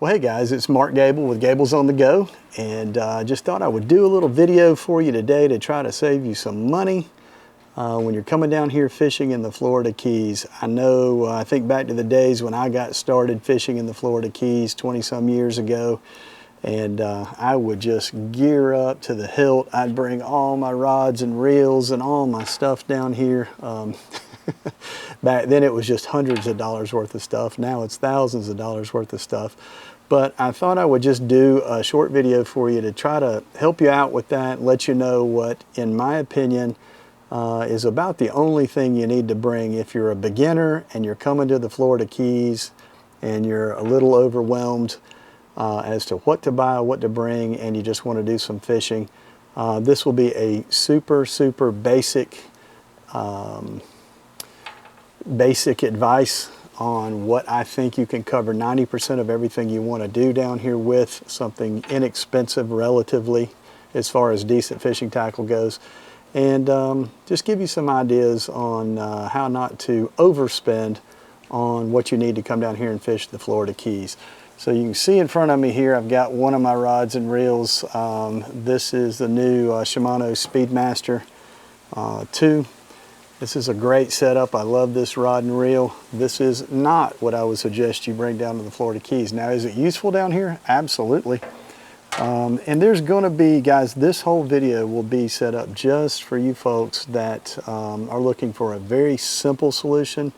Well, hey guys, it's Mark Gable with Gables on the Go, and I just thought I would do a little video for you today to try to save you some money when you're coming down here fishing in the Florida Keys. I know, I think back to the days when I got started fishing in the Florida Keys 20-some years ago, and I would just gear up to the hilt. I'd bring all my rods and reels and all my stuff down here. Back then it was just hundreds of dollars worth of stuff. Now it's thousands of dollars worth of stuff. But I thought I would just do a short video for you to try to help you out with that, let you know what, in my opinion, is about the only thing you need to bring if you're a beginner and you're coming to the Florida Keys and you're a little overwhelmed as to what to buy, what to bring, and you just want to do some fishing. This will be a super basic advice on what I think you can cover 90% of everything you want to do down here with, something inexpensive relatively as far as decent fishing tackle goes, and just give you some ideas on how not to overspend on what you need to come down here and fish the Florida Keys. So you can see in front of me here, I've got one of my rods and reels. This is the new Shimano Speedmaster 2. This is a great setup. I love this rod and reel. This is not what I would suggest you bring down to the Florida Keys. Now, is it useful down here? Absolutely. And there's going to be, guys, this whole video will be set up just for you folks that are looking for a very simple solution.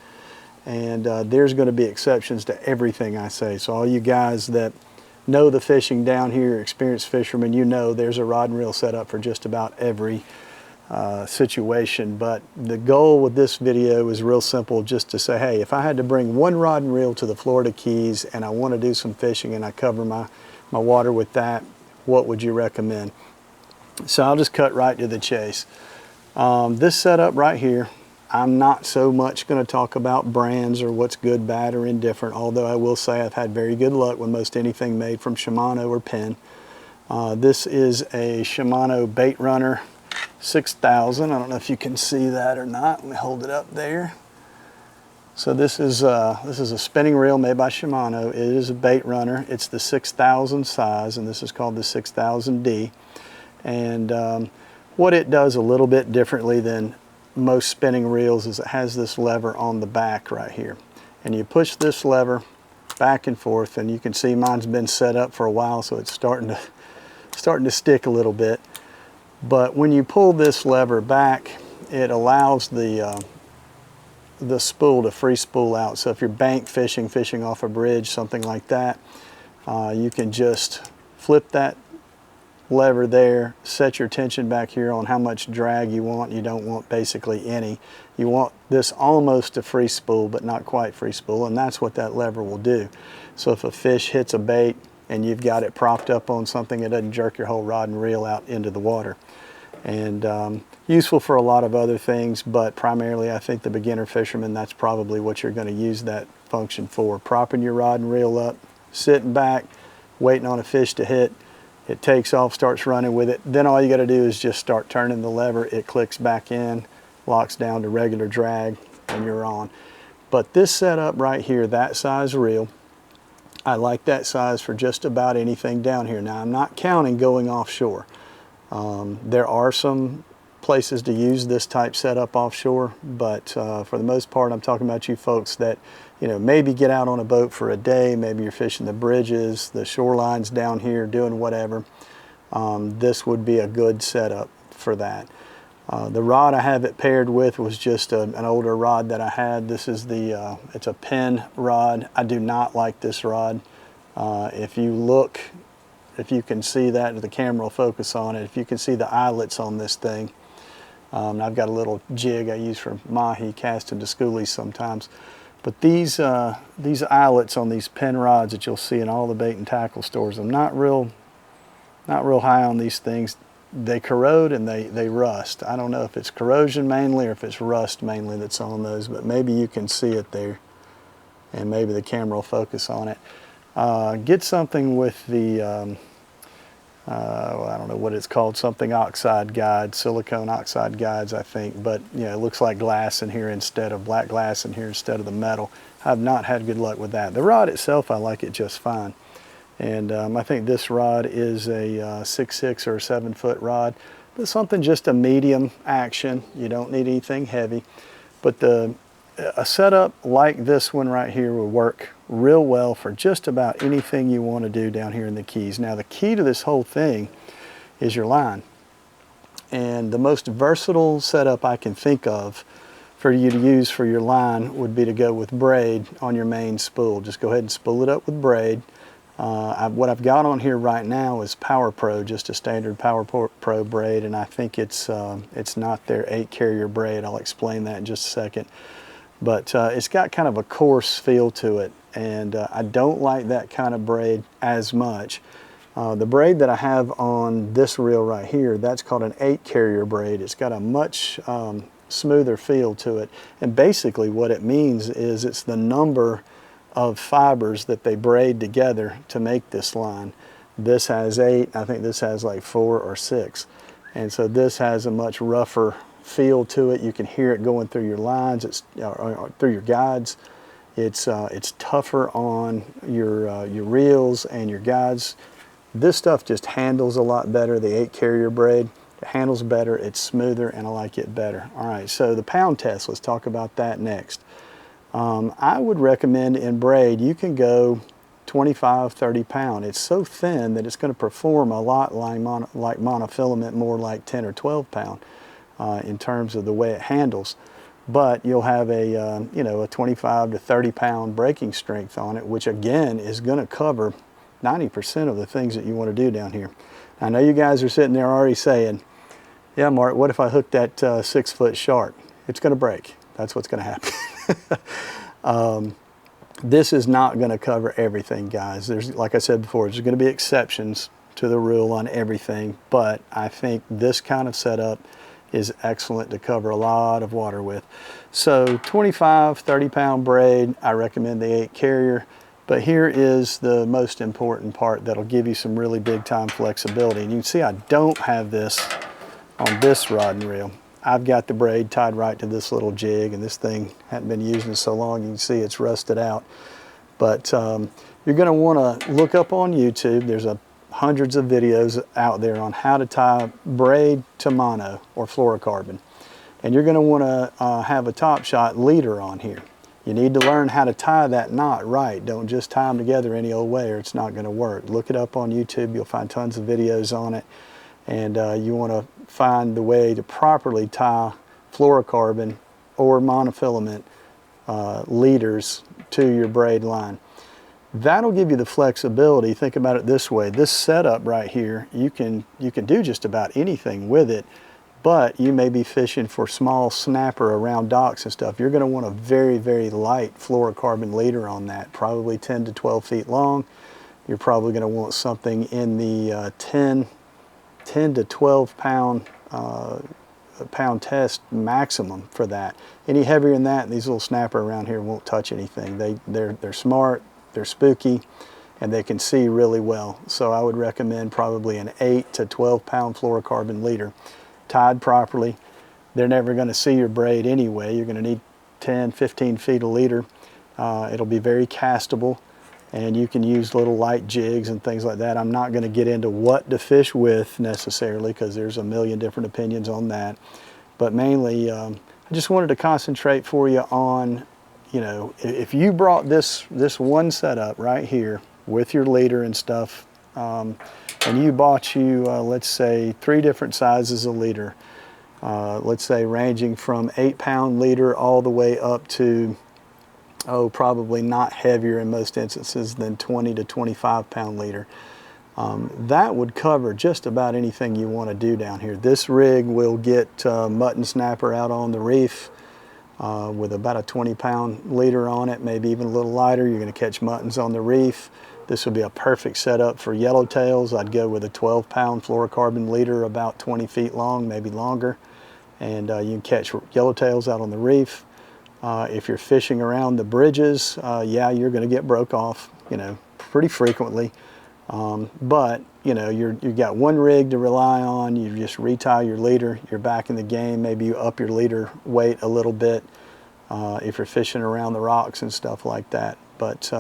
And there's going to be exceptions to everything I say. So all you guys that know the fishing down here, experienced fishermen, you know there's a rod and reel set up for just about every situation. But the goal with this video is real simple, just to say, hey, if I had to bring one rod and reel to the Florida Keys and I want to do some fishing and I cover my water with that, what would you recommend? So I'll just cut right to the chase. This setup right here, I'm not so much going to talk about brands or what's good, bad, or indifferent, although I will say I've had very good luck with most anything made from Shimano or Penn. This is a Shimano Bait Runner 6000. I don't know if you can see that or not. Let me hold it up there. So this is a spinning reel made by Shimano. It is a bait runner. It's the 6000 size, and this is called the 6000D. And what it does a little bit differently than most spinning reels is it has this lever on the back right here, and you push this lever back and forth, and you can see mine's been set up for a while, so it's starting to stick a little bit. But when you pull this lever back, it allows the spool to free spool out. So if you're bank fishing off a bridge, something like that, you can just flip that lever there, set your tension back here on how much drag you want. You don't want basically any. You want this almost a free spool, but not quite free spool, and that's what that lever will do. So if a fish hits a bait and you've got it propped up on something, it doesn't jerk your whole rod and reel out into the water. And useful for a lot of other things, but primarily I think the beginner fisherman, that's probably what you're going to use that function for. Propping your rod and reel up, sitting back, waiting on a fish to hit. It takes off, starts running with it. Then all you got to do is just start turning the lever. It clicks back in, locks down to regular drag, and you're on. But this setup right here, that size reel, I like that size for just about anything down here. Now, I'm not counting going offshore. There are some places to use this type setup offshore, but for the most part, I'm talking about you folks that, you know, maybe get out on a boat for a day, maybe you're fishing the bridges, the shorelines down here, doing whatever. This would be a good setup for that. The rod I have it paired with was just an older rod that I had. This is the, it's a Penn rod. I do not like this rod. If you look, if you can see that, the camera will focus on it. If you can see the eyelets on this thing, I've got a little jig I use for mahi casting to schoolies sometimes. But these eyelets on these Penn rods that you'll see in all the bait and tackle stores, I'm not real high on these things. They corrode and they rust. I don't know if it's corrosion mainly or if it's rust mainly that's on those, but maybe you can see it there, and maybe the camera will focus on it. Get something with the, I don't know what it's called, something oxide guide, silicone oxide guides, I think, but you know, it looks like glass in here instead of black glass in here instead of the metal. I've not had good luck with that. The rod itself, I like it just fine. And I think this rod is a 6'6" or a 7-foot rod, but something just a medium action. You don't need anything heavy. But a setup like this one right here will work real well for just about anything you want to do down here in the Keys. Now the key to this whole thing is your line. And the most versatile setup I can think of for you to use for your line would be to go with braid on your main spool. Just go ahead and spool it up with braid. What I've got on here right now is Power Pro, just a standard Power Pro braid, and I think it's not their 8 carrier braid. I'll explain that in just a second. But it's got kind of a coarse feel to it, and I don't like that kind of braid as much. The braid that I have on this reel right here, that's called an 8 carrier braid. It's got a much smoother feel to it, and basically what it means is it's the number of fibers that they braid together to make this line. This has 8, I think this has like 4 or 6. And so this has a much rougher feel to it. You can hear it going through your lines, it's through your guides. It's tougher on your reels and your guides. This stuff just handles a lot better, the 8 carrier braid. It handles better, it's smoother, and I like it better. All right, so the pound test, let's talk about that next. I would recommend in braid, you can go 25, 30 pound. It's so thin that it's going to perform a lot like monofilament, more like 10 or 12 pound in terms of the way it handles. But you'll have a, a 25 to 30 pound breaking strength on it, which again is going to cover 90% of the things that you want to do down here. I know you guys are sitting there already saying, yeah, Mark, what if I hook that 6-foot shark? It's going to break. That's what's going to happen. This is not going to cover everything, guys. There's, like I said before, there's going to be exceptions to the rule on everything, but I think this kind of setup is excellent to cover a lot of water with. So 25, 30 pound braid, I recommend the 8 carrier, but here is the most important part that'll give you some really big time flexibility. And you can see I don't have this on this rod and reel. I've got the braid tied right to this little jig, and this thing hadn't been used in so long, you can see it's rusted out. But you're going to want to look up on YouTube. There's hundreds of videos out there on how to tie braid to mono or fluorocarbon. And you're going to want to have a Top Shot leader on here. You need to learn how to tie that knot right. Don't just tie them together any old way or it's not going to work. Look it up on YouTube. You'll find tons of videos on it. And you want to find the way to properly tie fluorocarbon or monofilament leaders to your braid line. That'll give you the flexibility. Think about it this way. This setup right here, you can do just about anything with it, but you may be fishing for small snapper around docks and stuff. You're going to want a very, very light fluorocarbon leader on that, probably 10 to 12 feet long. You're probably going to want something in the 10 to 12 pound test maximum for that. Any heavier than that, these little snapper around here won't touch anything. They're smart, they're spooky, and they can see really well. So I would recommend probably an 8 to 12 pound fluorocarbon leader tied properly. They're never going to see your braid anyway. You're going to need 10, 15 feet of leader. It'll be very castable, and you can use little light jigs and things like that. I'm not going to get into what to fish with necessarily because there's a million different opinions on that. But mainly, I just wanted to concentrate for you on, if you brought this one setup right here with your leader and stuff, and you bought you, let's say, 3 different sizes of leader, let's say ranging from 8 pound leader all the way up to, probably not heavier in most instances than 20 to 25 pound leader. That would cover just about anything you want to do down here. This rig will get mutton snapper out on the reef with about a 20 pound leader on it, maybe even a little lighter. You're going to catch muttons on the reef. This would be a perfect setup for yellowtails. I'd go with a 12 pound fluorocarbon leader about 20 feet long, maybe longer. And you can catch yellowtails out on the reef. If you're fishing around the bridges, yeah, you're going to get broke off, pretty frequently. But you've got one rig to rely on. You just retie your leader. You're back in the game. Maybe you up your leader weight a little bit if you're fishing around the rocks and stuff like that. But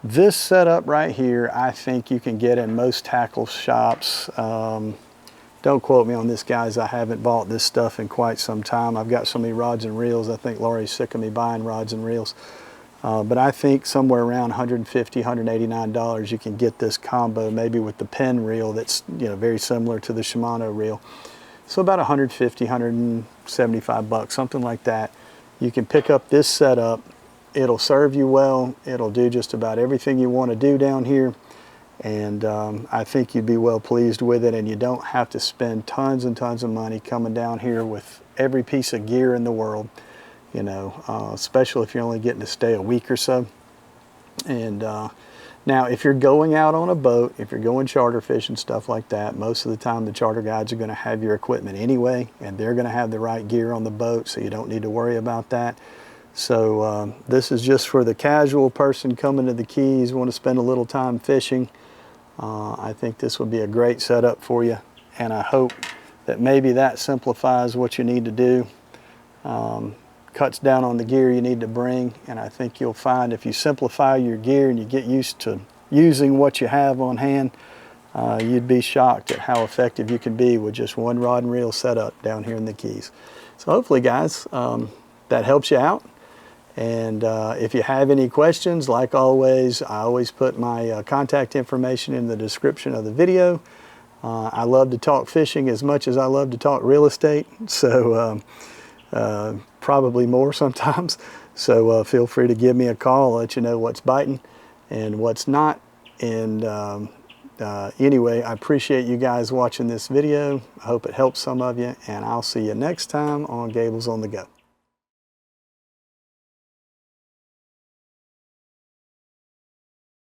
This setup right here, I think you can get in most tackle shops. Don't quote me on this, guys. I haven't bought this stuff in quite some time. I've got so many rods and reels. I think Laurie's sick of me buying rods and reels. But I think somewhere around $150, $189 you can get this combo, maybe with the pin reel that's, you know, very similar to the Shimano reel. So about $150, $175, something like that. You can pick up this setup. It'll serve you well. It'll do just about everything you want to do down here. And I think you'd be well pleased with it, and you don't have to spend tons and tons of money coming down here with every piece of gear in the world, you know, especially if you're only getting to stay a week or so. And now, if you're going out on a boat, if you're going charter fishing, stuff like that, most of the time the charter guides are going to have your equipment anyway, and they're going to have the right gear on the boat, so you don't need to worry about that. So this is just for the casual person coming to the Keys, want to spend a little time fishing. I think this would be a great setup for you, and I hope that maybe that simplifies what you need to do, cuts down on the gear you need to bring, and I think you'll find if you simplify your gear and you get used to using what you have on hand, you'd be shocked at how effective you can be with just one rod and reel setup down here in the Keys. So hopefully, guys, that helps you out. And if you have any questions, like always, I always put my contact information in the description of the video. I love to talk fishing as much as I love to talk real estate, so probably more sometimes. So feel free to give me a call. I'll let you know what's biting and what's not. And anyway, I appreciate you guys watching this video. I hope it helps some of you, and I'll see you next time on Gables on the Go.